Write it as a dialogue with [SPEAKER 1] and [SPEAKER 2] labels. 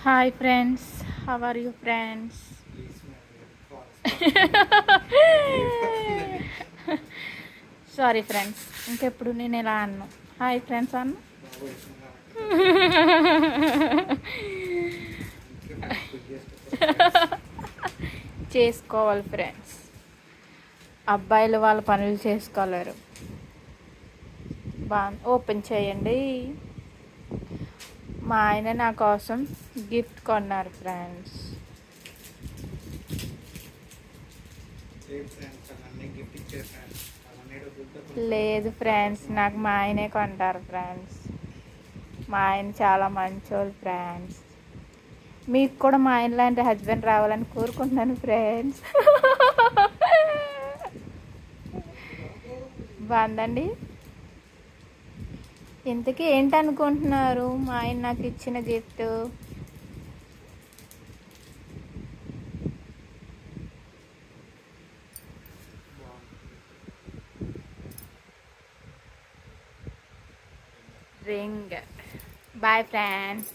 [SPEAKER 1] Hi friends, how are you friends? Sorry friends, ఇంకెప్పుడు నేను ఇలా అన్ను హాయ్ ఫ్రెండ్స్ అన్ను చేసుకోవాలి ఫ్రెండ్స్. అబ్బాయిలు వాళ్ళ పనులు చేసుకోలేరు. ఓపెన్ చేయండి. మా ఆయన నా కోసం గిఫ్ట్ కొన్నారు ఫ్రెండ్స్. లేదు ఫ్రెండ్స్, నాకు మా ఆయనే కొంటారు ఫ్రెండ్స్. మా ఆయన చాలా మంచోళ్ళు ఫ్రెండ్స్. మీకు కూడా మా ఆయన లాంటి హస్బెండ్ రావాలని కోరుకుంటున్నాను ఫ్రెండ్స్. బాగుందండి. ఇంతకీ ఏంటనుకుంటున్నారు మా ఆయన నాకు ఇచ్చిన గిఫ్ట్? రింగ్. Bye friends.